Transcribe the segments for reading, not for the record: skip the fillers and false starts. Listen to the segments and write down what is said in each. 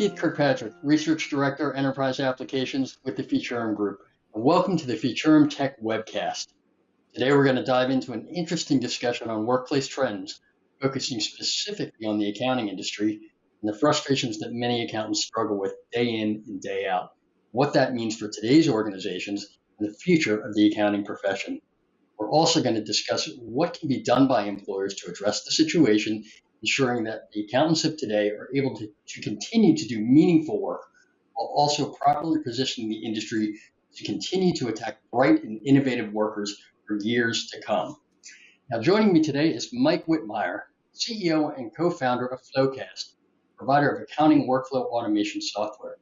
Keith Kirkpatrick, Research Director, Enterprise Applications with the Futurum Group, and welcome to the Futurum Tech Webcast. Today we're going to dive into an interesting discussion on workplace trends, focusing specifically on the accounting industry and the frustrations that many accountants struggle with day in and day out, what that means for today's organizations and the future of the accounting profession. We're also going to discuss what can be done by employers to address the situation, ensuring that the accountants of today are able to continue to do meaningful work while also properly positioning the industry to continue to attract bright and innovative workers for years to come. Now, joining me today is Mike Whitmire, CEO and co-founder of FloQast, provider of accounting workflow automation software.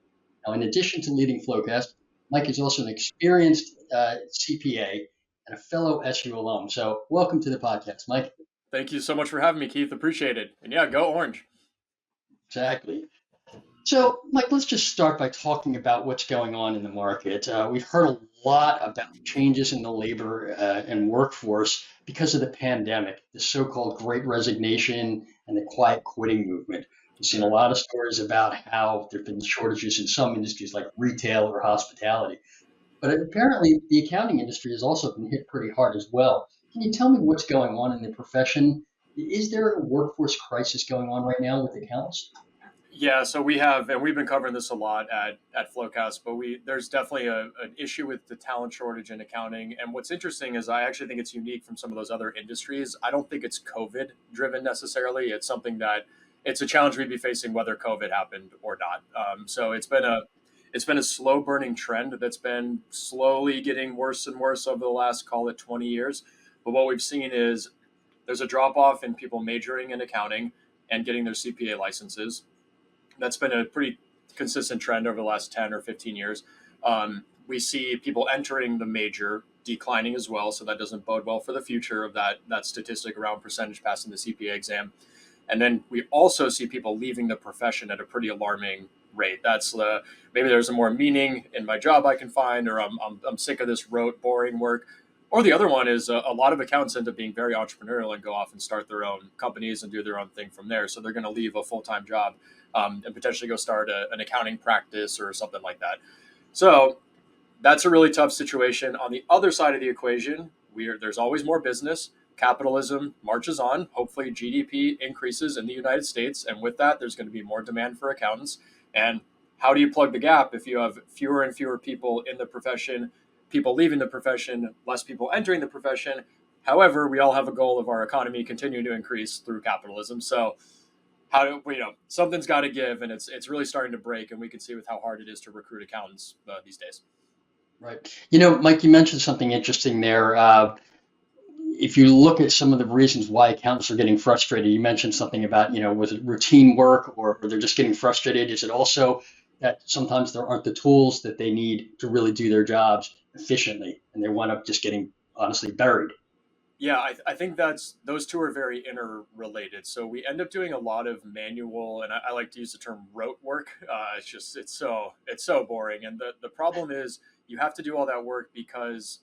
Now, in addition to leading FloQast, Mike is also an experienced CPA and a fellow SU alum. So welcome to the podcast, Mike. Thank you so much for having me, Keith. Appreciate it. And yeah, go Orange. Exactly. So, Mike, let's just start by talking about what's going on in the market. We've heard a lot about changes in the labor and workforce because of the pandemic, the so-called Great Resignation and the quiet quitting movement. We've seen a lot of stories about how there have been shortages in some industries like retail or hospitality. But apparently, the accounting industry has also been hit pretty hard as well. Can you tell me what's going on in the profession? Is there a workforce crisis going on right now with accountants? Yeah, so we have, and we've been covering this a lot at FloQast, but there's definitely an issue with the talent shortage in accounting. And what's interesting is I actually think it's unique from some of those other industries. I don't think it's COVID driven necessarily. It's something that it's a challenge we'd be facing whether COVID happened or not. So it's been a slow burning trend that's been slowly getting worse and worse over the last, call it 20 years. But what we've seen is there's a drop off in people majoring in accounting and getting their CPA licenses. That's been a pretty consistent trend over the last 10 or 15 years. We see people entering the major declining as well, so that doesn't bode well for the future of that statistic around percentage passing the CPA exam. And then we also see people leaving the profession at a pretty alarming rate. That's maybe there's a more meaning in my job I can find, or I'm sick of this rote, boring work. Or the other one is a lot of accountants end up being very entrepreneurial and go off and start their own companies and do their own thing from there. So they're going to leave a full-time job and potentially go start an accounting practice or something like that. So that's a really tough situation. On the other side of the equation, there's always more business. Capitalism marches on. Hopefully GDP increases in the United States. And with that, there's going to be more demand for accountants. And how do you plug the gap if you have fewer and fewer people in the profession, people leaving the profession, less people entering the profession? However, we all have a goal of our economy continuing to increase through capitalism. So something's got to give, and it's really starting to break, and we can see with how hard it is to recruit accountants these days. Right. Mike, you mentioned something interesting there. If you look at some of the reasons why accountants are getting frustrated, you mentioned something about, was it routine work or they're just getting frustrated? Is it also that sometimes there aren't the tools that they need to really do their jobs efficiently, and they wind up just getting honestly buried? Yeah, I think those two are very interrelated. So we end up doing a lot of manual, and I like to use the term rote work. It's so boring. And the problem is you have to do all that work because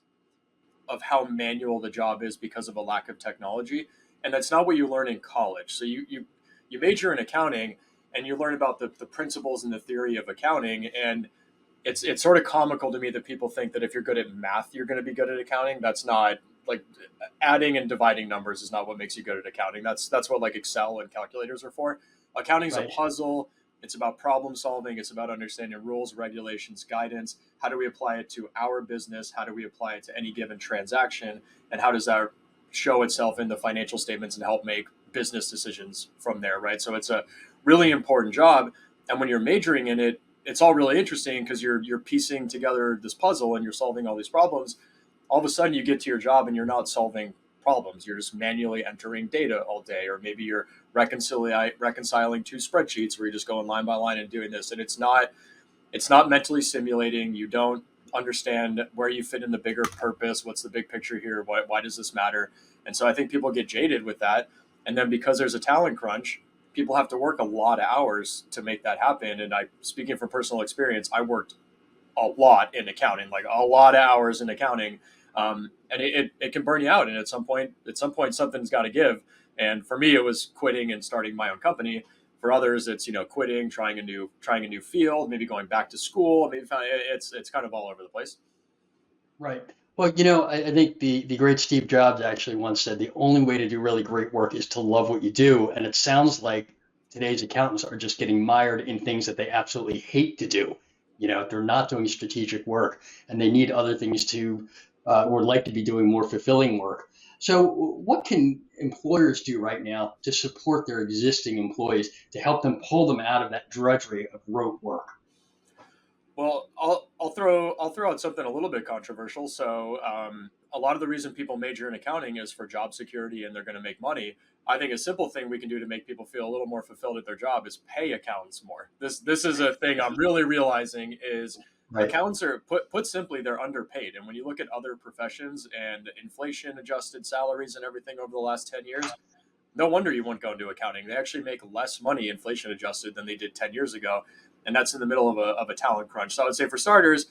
of how manual the job is because of a lack of technology. And that's not what you learn in college. So you major in accounting and you learn about the principles and the theory of accounting. And it's sort of comical to me that people think that if you're good at math, you're going to be good at accounting. That's not, like, adding and dividing numbers is not what makes you good at accounting. That's what like Excel and calculators are for. Accounting's Right. a puzzle. It's about problem solving. It's about understanding rules, regulations, guidance. How do we apply it to our business? How do we apply it to any given transaction? And how does that show itself in the financial statements and help make business decisions from there, right? So it's a really important job. And when you're majoring in it, it's all really interesting because you're piecing together this puzzle and you're solving all these problems. All of a sudden you get to your job and you're not solving problems. You're just manually entering data all day, or maybe you're reconciling two spreadsheets where you're just going line by line and doing this. And it's not mentally stimulating. You don't understand where you fit in the bigger purpose. What's the big picture here? Why does this matter? And so I think people get jaded with that. And then because there's a talent crunch, people have to work a lot of hours to make that happen. And speaking from personal experience, I worked a lot in accounting, like a lot of hours in accounting. And it can burn you out. And at some point, something's got to give. And for me, it was quitting and starting my own company. For others, it's quitting, trying a new field, maybe going back to school. Maybe it's kind of all over the place. Right. Well, I think the great Steve Jobs actually once said the only way to do really great work is to love what you do. And it sounds like today's accountants are just getting mired in things that they absolutely hate to do. They're not doing strategic work and they need other things to, or like to be doing more fulfilling work. So, what can employers do right now to support their existing employees to help them pull them out of that drudgery of rote work? Well, I'll throw out something a little bit controversial. So, a lot of the reason people major in accounting is for job security and they're going to make money. I think a simple thing we can do to make people feel a little more fulfilled at their job is pay accountants more. This is a thing I'm really realizing is Right. accountants are put simply they're underpaid. And when you look at other professions and inflation adjusted salaries and everything over the last 10 years, no wonder you won't go into accounting. They actually make less money inflation adjusted than they did 10 years ago. And that's in the middle of a talent crunch. So I would say for starters,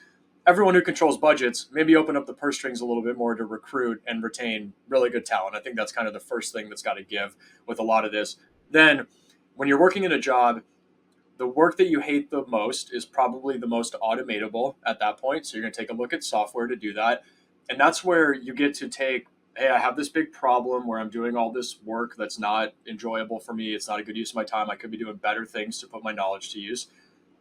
everyone who controls budgets, maybe open up the purse strings a little bit more to recruit and retain really good talent. I think that's kind of the first thing that's got to give with a lot of this. Then when you're working in a job, the work that you hate the most is probably the most automatable at that point. So you're going to take a look at software to do that. And that's where you get to take, hey, I have this big problem where I'm doing all this work that's not enjoyable for me. It's not a good use of my time. I could be doing better things to put my knowledge to use.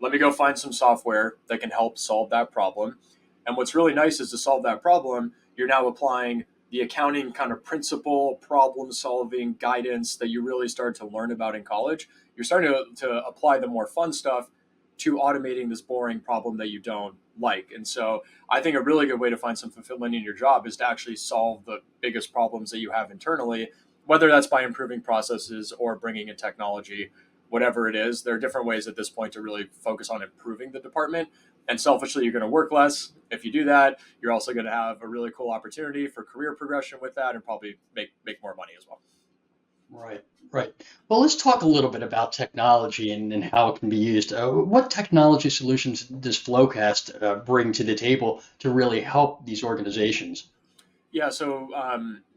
Let me go find some software that can help solve that problem. And what's really nice is to solve that problem, you're now applying the accounting kind of principle, problem solving guidance that you really start to learn about in college. You're starting to apply the more fun stuff to automating this boring problem that you don't like. And so I think a really good way to find some fulfillment in your job is to actually solve the biggest problems that you have internally, whether that's by improving processes or bringing in technology, whatever it is. There are different ways at this point to really focus on improving the department. And selfishly, you're going to work less. If you do that, you're also going to have a really cool opportunity for career progression with that and probably make more money as well. Right, right. Well, let's talk a little bit about technology and how it can be used. What technology solutions does FloQast bring to the table to really help these organizations? Yeah, so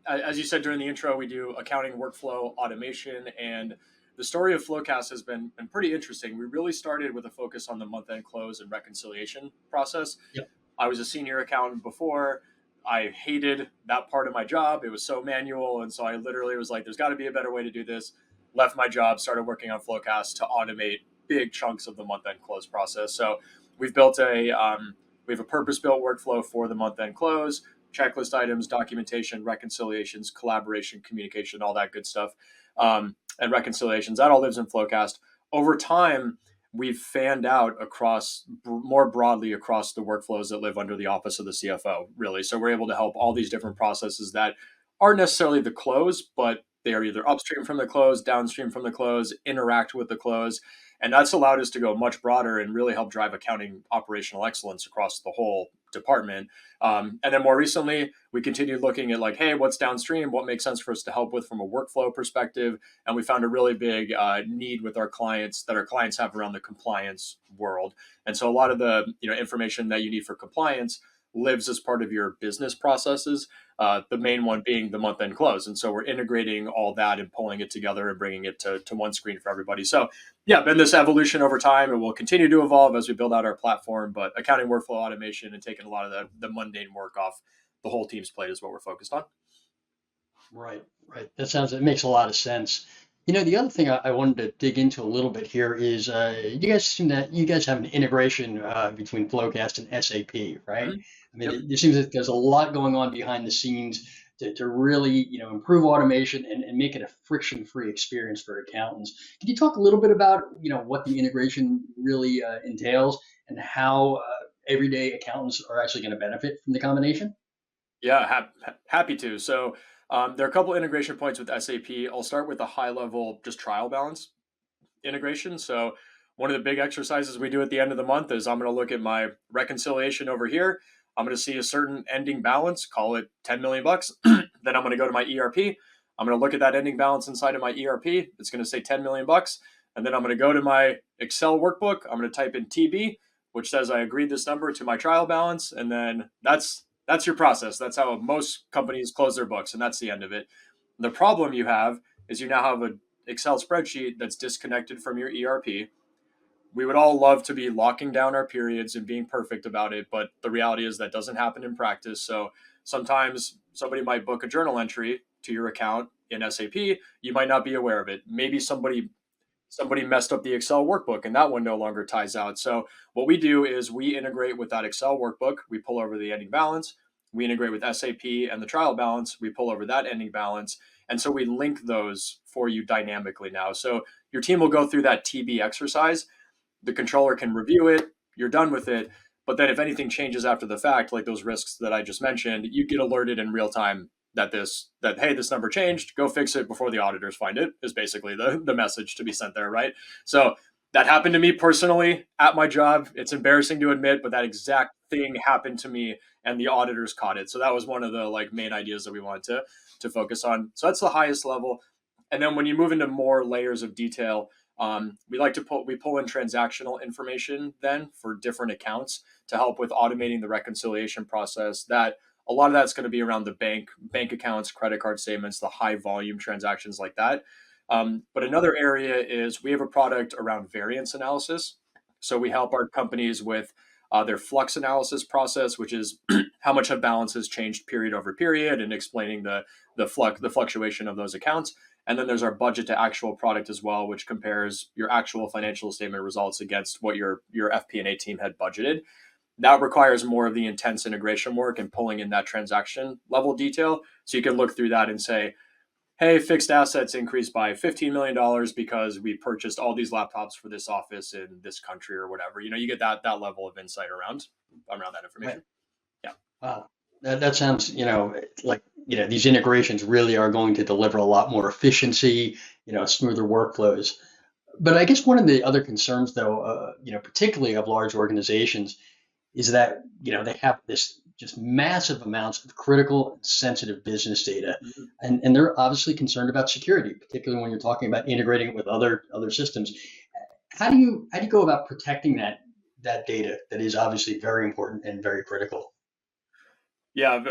as you said during the intro, we do accounting workflow automation, and the story of FloQast has been pretty interesting. We really started with a focus on the month-end close and reconciliation process. Yep. I was a senior accountant before. I hated that part of my job. It was so manual, and so I literally was like, "There's got to be a better way to do this." Left my job, started working on FloQast to automate big chunks of the month-end close process. So we've built we have a purpose-built workflow for the month-end close, checklist items, documentation, reconciliations, collaboration, communication, all that good stuff, and reconciliations. That all lives in FloQast. Over time, we've fanned out across more broadly across the workflows that live under the office of the CFO, really. So we're able to help all these different processes that aren't necessarily the close, but they are either upstream from the close, downstream from the close, interact with the close. And that's allowed us to go much broader and really help drive accounting operational excellence across the whole department. And then more recently, we continued looking at like, hey, what's downstream? What makes sense for us to help with from a workflow perspective? And we found a really big need with our clients that our clients have around the compliance world. And so a lot of the information that you need for compliance lives as part of your business processes. The main one being the month end close. And so we're integrating all that and pulling it together and bringing it to one screen for everybody. So yeah, been this evolution over time and will continue to evolve as we build out our platform. But accounting workflow automation and taking a lot of the mundane work off the whole team's plate is what we're focused on. Right, right. It makes a lot of sense. The other thing I wanted to dig into a little bit here is you guys have an integration between FloQast and SAP, right? Mm-hmm. I mean, Yep. it seems that there's a lot going on behind the scenes to really, improve automation and make it a friction-free experience for accountants. Can you talk a little bit about, what the integration really entails and how everyday accountants are actually going to benefit from the combination? Yeah, happy to. So there are a couple integration points with SAP. I'll start with a high level, just trial balance integration. So one of the big exercises we do at the end of the month is I'm going to look at my reconciliation over here. I'm going to see a certain ending balance, call it 10 million bucks. Then I'm going to go to my ERP. I'm going to look at that ending balance inside of my ERP. It's going to say 10 million bucks. And then I'm going to go to my Excel workbook. I'm going to type in TB, which says I agreed this number to my trial balance. And then that's your process. That's how most companies close their books. And that's the end of it. The problem you have is you now have Excel spreadsheet that's disconnected from your ERP. We would all love to be locking down our periods and being perfect about it, but the reality is that doesn't happen in practice. So sometimes somebody might book a journal entry to your account in SAP. You might not be aware of it. Maybe somebody messed up the Excel workbook and that one no longer ties out. So what we do is we integrate with that Excel workbook. We pull over the ending balance. We integrate with SAP and the trial balance. We pull over that ending balance. And so we link those for you dynamically now. So your team will go through that TB exercise. The controller can review it. You're done with it. But then if anything changes after the fact, like those risks that I just mentioned, you get alerted in real time that hey, this number changed, go fix it before the auditors find it, is basically the message to be sent there, right? So that happened to me personally at my job. It's embarrassing to admit, but that exact thing happened to me and the auditors caught it. So that was one of the like main ideas that we wanted to focus on. So that's the highest level. And then when you move into more layers of detail, we pull in transactional information then for different accounts to help with automating the reconciliation process. That a lot of that's going to be around the bank accounts, credit card statements, the high volume transactions like that. But another area is we have a product around variance analysis. So we help our companies with their flux analysis process, which is how much have balances changed period over period, and explaining the fluctuation of those accounts. And then there's our budget to actual product as well, which compares your actual financial statement results against what your FP&A team had budgeted. That requires more of the intense integration work and pulling in that transaction level detail. So you can look through that and say, hey, fixed assets increased by $15 million because we purchased all these laptops for this office in this country or whatever. You get that level of insight around that information. Right. Yeah. Wow. That sounds, like, these integrations really are going to deliver a lot more efficiency, smoother workflows. But I guess one of the other concerns, though, particularly of large organizations, is that they have this just massive amounts of critical and sensitive business data, Mm-hmm. and they're obviously concerned about security, particularly when you're talking about integrating it with other systems. How do you go about protecting that data that is obviously very important and very critical? Yeah,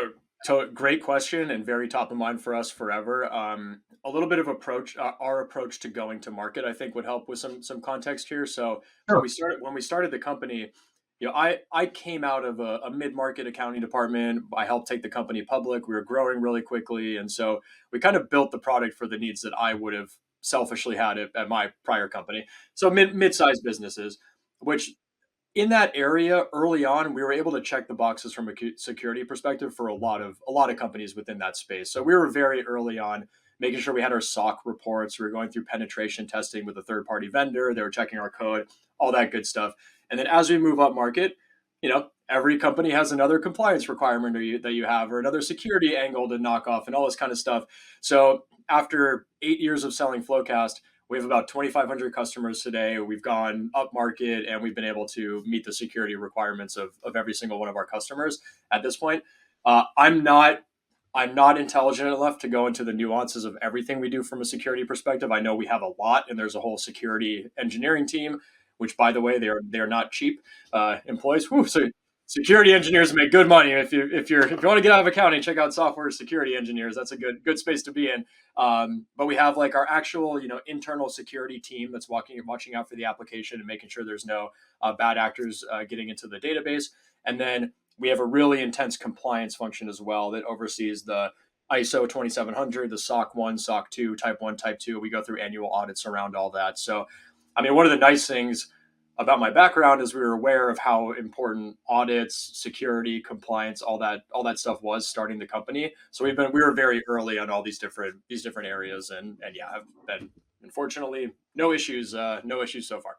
great question and very top of mind for us forever. A little bit of our approach to going to market, I think, would help with some context here. So Sure. when we started the company, I came out of a mid-market accounting department. I helped take the company public. We were growing really quickly, and so we kind of built the product for the needs that I would have selfishly had at my prior company. So mid-sized businesses, which in that area early on, we were able to check the boxes from a security perspective for a lot of companies within that space. So we were very early on making sure we had our SOC reports. We were going through penetration testing with a third party vendor. They were checking our code, all that good stuff. And then as we move up market, every company has another compliance requirement that you have, or another security angle to knock off, and all this kind of stuff. So after 8 years of selling FloQast, we have about 2,500 customers today. We've gone up market and we've been able to meet the security requirements of every single one of our customers at this point. I'm not intelligent enough to go into the nuances of everything we do from a security perspective. I know we have a lot, and there's a whole security engineering team, which, by the way, they're not cheap employees. Whew, so security engineers make good money. If you want to get out of accounting, check out software security engineers. That's a good space to be in. But we have like our actual internal security team that's watching out for the application and making sure there's no bad actors getting into the database. And then we have a really intense compliance function as well that oversees the ISO 2700, the SOC 1, SOC 2, Type 1, Type 2. We go through annual audits around all that. So, I mean, one of the nice things about my background is we were aware of how important audits, security, compliance, all that stuff was starting the company. So we were very early on all these different areas, and yeah, have been unfortunately no issues so far.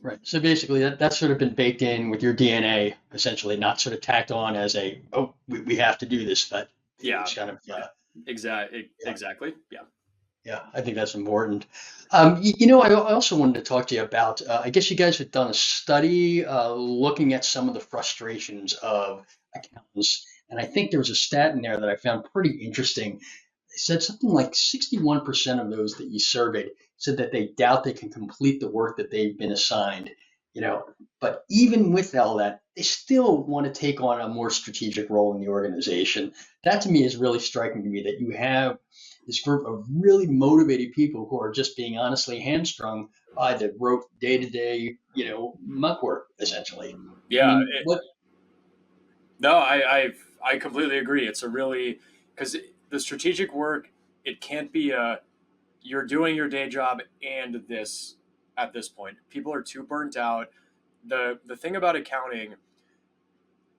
Right. So basically, that's sort of been baked in with your DNA, essentially, not sort of tacked on as we have to do this, but Yeah, it's kind of, yeah, exactly. Yeah. yeah, I think that's important. I also wanted to talk to you about, I guess you guys have done a study looking at some of the frustrations of accountants. And I think there was a stat in there that I found pretty interesting. They said something like 61% of those that you surveyed said that they doubt they can complete the work that they've been assigned. But even with all that, they still want to take on a more strategic role in the organization. That to me is really striking to me, that you have this group of really motivated people who are just being honestly hamstrung by the rote day-to-day, muck work, essentially. I Yeah, mean, what? no, I completely agree. It's a really, because the strategic work, it can't be a you're doing your day job and this at this point. People are too burnt out. The thing about accounting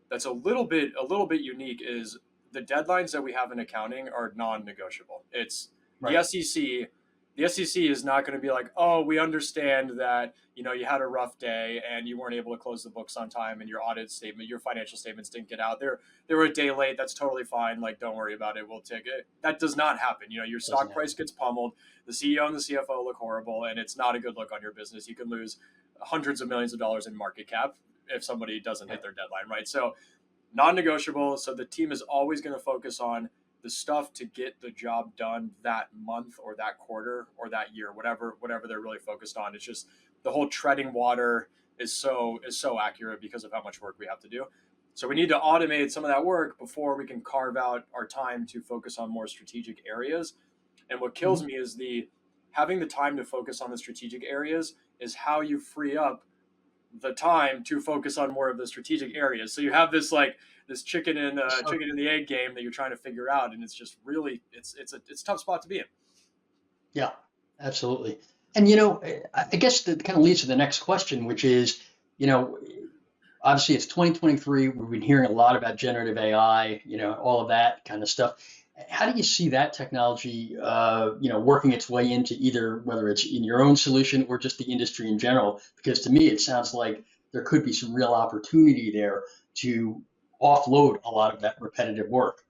that's a little bit unique is the deadlines that we have in accounting are non-negotiable. It's the Right. SEC. The SEC is not going to be like, oh, we understand that you had a rough day and you weren't able to close the books on time and your audit statement, your financial statements didn't get out. They were a day late. That's totally fine. Like, don't worry about it. We'll take it. That does not happen. Your Doesn't stock price happen. gets pummeled. The CEO and the CFO look horrible, and it's not a good look on your business. You can lose hundreds of millions of dollars in market cap if somebody doesn't hit their deadline, right? So non-negotiable. So the team is always going to focus on the stuff to get the job done that month or that quarter or that year, whatever they're really focused on. It's just the whole treading water is so accurate because of how much work we have to do. So we need to automate some of that work before we can carve out our time to focus on more strategic areas. And what kills Mhm. me is the having the time to focus on the strategic areas is how you free up the time to focus on more of the strategic areas. So you have this So, chicken and the egg game that you're trying to figure out, and it's just really it's a tough spot to be in. yeah, absolutely. And I guess that kind of leads to the next question, which is, you know, obviously it's 2023. We've been hearing a lot about generative AI, all of that kind of stuff. How do you see that technology, working its way into either whether it's in your own solution or just the industry in general? Because to me, it sounds like there could be some real opportunity there to offload a lot of that repetitive work.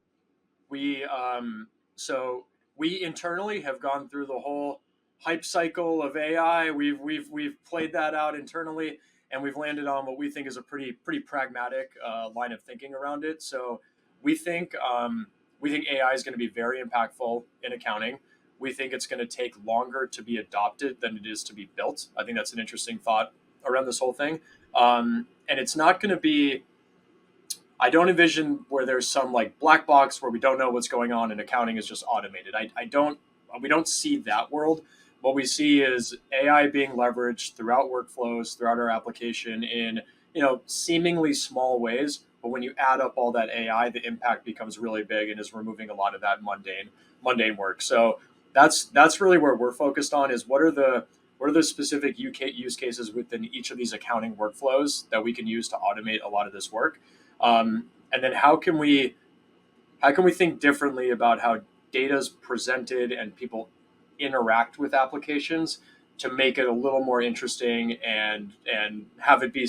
We so we internally have gone through the whole hype cycle of AI. We've played that out internally, and we've landed on what we think is a pretty pragmatic line of thinking around it. So we think we think AI is going to be very impactful in accounting. We think it's going to take longer to be adopted than it is to be built. I think that's an interesting thought around this whole thing. And it's not going to be I don't envision where there's some like black box where we don't know what's going on and accounting is just automated. I don't we don't see that world. What we see is AI being leveraged throughout workflows, throughout our application in seemingly small ways. But when you add up all that AI, the impact becomes really big and is removing a lot of that mundane work. So that's really where we're focused on is what are the specific use cases within each of these accounting workflows that we can use to automate a lot of this work, and then how can we think differently about how data is presented and people interact with applications to make it a little more interesting and have it be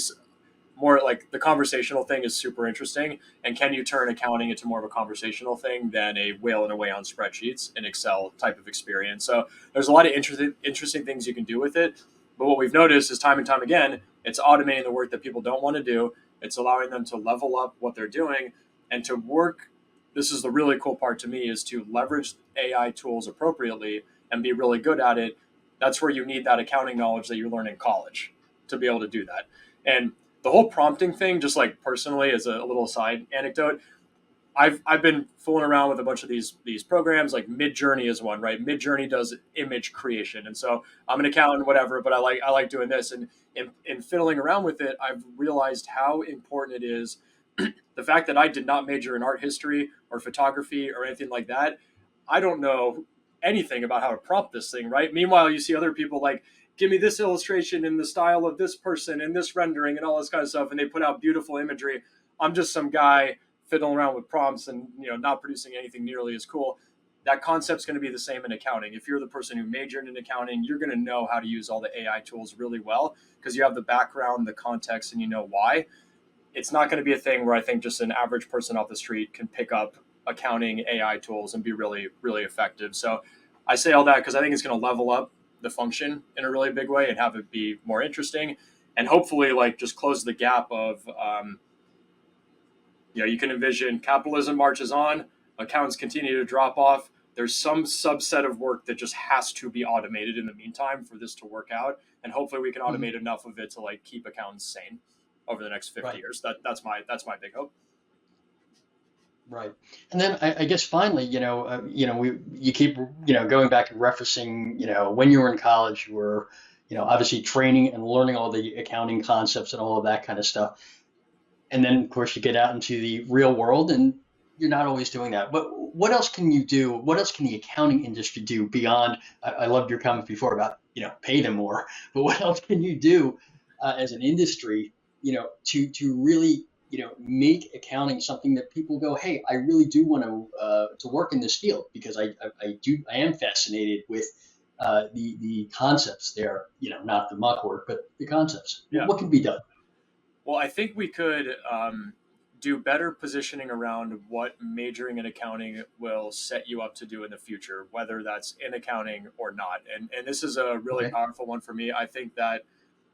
more like the conversational thing is super interesting. And can you turn accounting into more of a conversational thing than a wailing away on spreadsheets in Excel type of experience? So there's a lot of interesting things you can do with it. But what we've noticed is time and time again, it's automating the work that people don't want to do. It's allowing them to level up what they're doing and to work. This is the really cool part to me is to leverage AI tools appropriately and be really good at it. That's where you need that accounting knowledge that you learn in college to be able to do that. And the whole prompting thing, just like personally, as a little side anecdote, I've been fooling around with a bunch of these programs. Like Midjourney is one, right? Midjourney does image creation, and so I'm an accountant, whatever, but I like doing this. And in fiddling around with it, I've realized how important it is. The fact that I did not major in art history or photography or anything like that, I don't know anything about how to prompt this thing, right? Meanwhile, you see other people like, give me this illustration in the style of this person and this rendering and all this kind of stuff, and they put out beautiful imagery. I'm just some guy fiddling around with prompts and not producing anything nearly as cool. That concept's going to be the same in accounting. If you're the person who majored in accounting, you're going to know how to use all the AI tools really well because you have the background, the context, and you know why. It's not going to be a thing where I think just an average person off the street can pick up accounting AI tools and be really, really effective. So I say all that because I think it's going to level up the function in a really big way and have it be more interesting and hopefully like just close the gap of you can envision capitalism marches on, accounts continue to drop off. there's some subset of work that just has to be automated in the meantime for this to work out. And hopefully we can automate enough of it to like keep accountants sane over the next 50 years. That's my big hope. Right. And then I guess finally, you keep, going back and referencing, when you were in college, you were, obviously training and learning all the accounting concepts and all of that kind of stuff. And then, of course, you get out into the real world and you're not always doing that. But what else can you do? What else can the accounting industry do beyond, I loved your comment before about, pay them more, but what else can you do as an industry, to really make accounting something that people go, hey, I really do want to work in this field because I am fascinated with the concepts there, not the muck work, but the concepts. Yeah. What can be done? Well, I think we could do better positioning around what majoring in accounting will set you up to do in the future, whether that's in accounting or not. And this is a really powerful one for me. I think that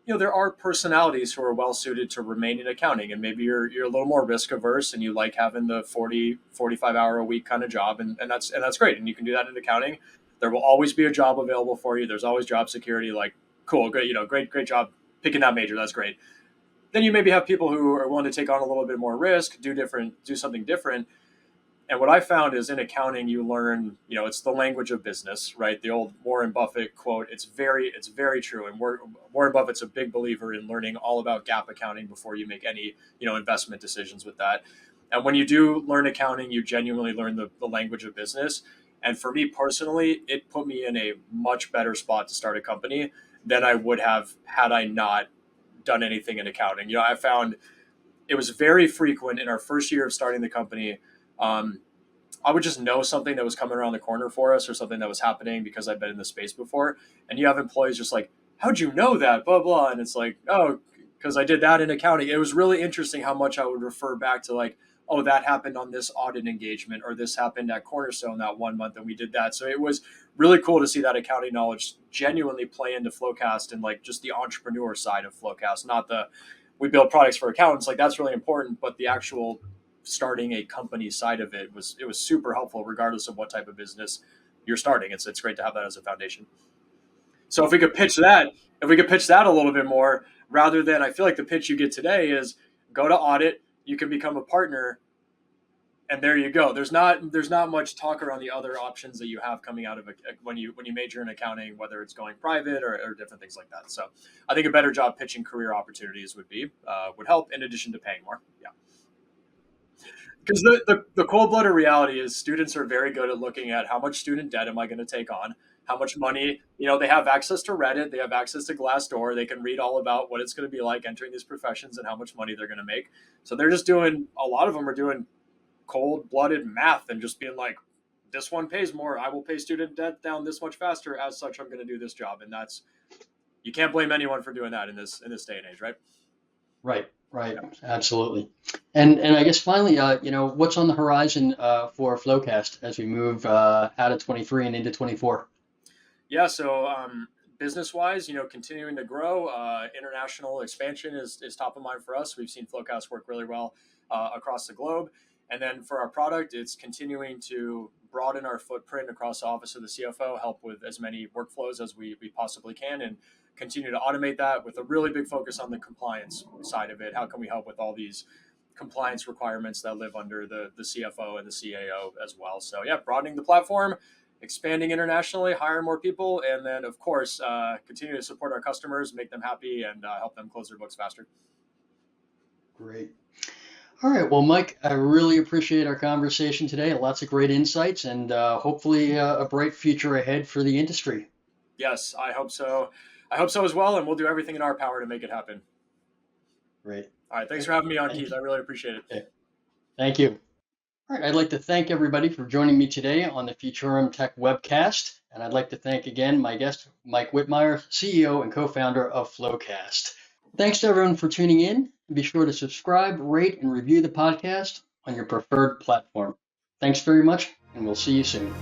there are personalities who are well suited to remain in accounting, and maybe you're a little more risk averse and you like having the 45 hour a week kind of job, and that's great, and you can do that in accounting. There will always be a job available for you. There's always job security. Like, cool, great, great job picking that major. That's great. Then you maybe have people who are willing to take on a little bit more risk, do something different. And what I found is in accounting, you learn, it's the language of business, right? The old Warren Buffett quote, it's very true. And Warren Buffett's a big believer in learning all about GAAP accounting before you make any, investment decisions with that. And when you do learn accounting, you genuinely learn the language of business. And for me personally, it put me in a much better spot to start a company than I would have had I not done anything in accounting. I found it was very frequent in our first year of starting the company. I would just know something that was coming around the corner for us or something that was happening because I'd been in the space before. And you have employees just like, how'd you know that? Blah, blah. And it's like, oh, because I did that in accounting. It was really interesting how much I would refer back to like, oh, that happened on this audit engagement, or this happened at Cornerstone that 1 month and we did that. So it was really cool to see that accounting knowledge genuinely play into FloQast and like just the entrepreneur side of FloQast, not we build products for accountants. Like that's really important, but the actual starting a company side of it was super helpful regardless of what type of business you're starting. It's great to have that as a foundation. So if we could pitch that a little bit more, rather than, I feel like the pitch you get today is go to audit, you can become a partner, and there you go. There's not much talk around the other options that you have coming out of when you major in accounting, whether it's going private or different things like that. So I think a better job pitching career opportunities would help, in addition to paying more. Yeah. Because the cold-blooded reality is students are very good at looking at how much student debt am I going to take on, how much money, they have access to Reddit, they have access to Glassdoor, they can read all about what it's going to be like entering these professions and how much money they're going to make. So they're just a lot of them are doing cold-blooded math and just being like, this one pays more, I will pay student debt down this much faster, as such I'm going to do this job. And you can't blame anyone for doing that in this day and age, right? Right. Absolutely. And I guess finally, what's on the horizon for FloQast as we move out of 23 and into 24? Yeah, so business-wise, continuing to grow, international expansion is top of mind for us. We've seen FloQast work really well across the globe. And then for our product, it's continuing to broaden our footprint across the office of the CFO, help with as many workflows as we possibly can, and continue to automate that with a really big focus on the compliance side of it. How can we help with all these compliance requirements that live under the CFO and the CAO as well? So yeah, broadening the platform, expanding internationally, hiring more people, and then of course, continue to support our customers, make them happy, and help them close their books faster. Great. All right. Well, Mike, I really appreciate our conversation today. Lots of great insights and hopefully a bright future ahead for the industry. Yes, I hope so. I hope so as well, and we'll do everything in our power to make it happen. Great. All right. Thanks for having me on, Keith. I really appreciate it. Okay. Thank you. All right. I'd like to thank everybody for joining me today on the Futurum Tech Webcast. And I'd like to thank again my guest, Mike Whitmire, CEO and co-founder of FloQast. Thanks to everyone for tuning in. Be sure to subscribe, rate, and review the podcast on your preferred platform. Thanks very much, and we'll see you soon.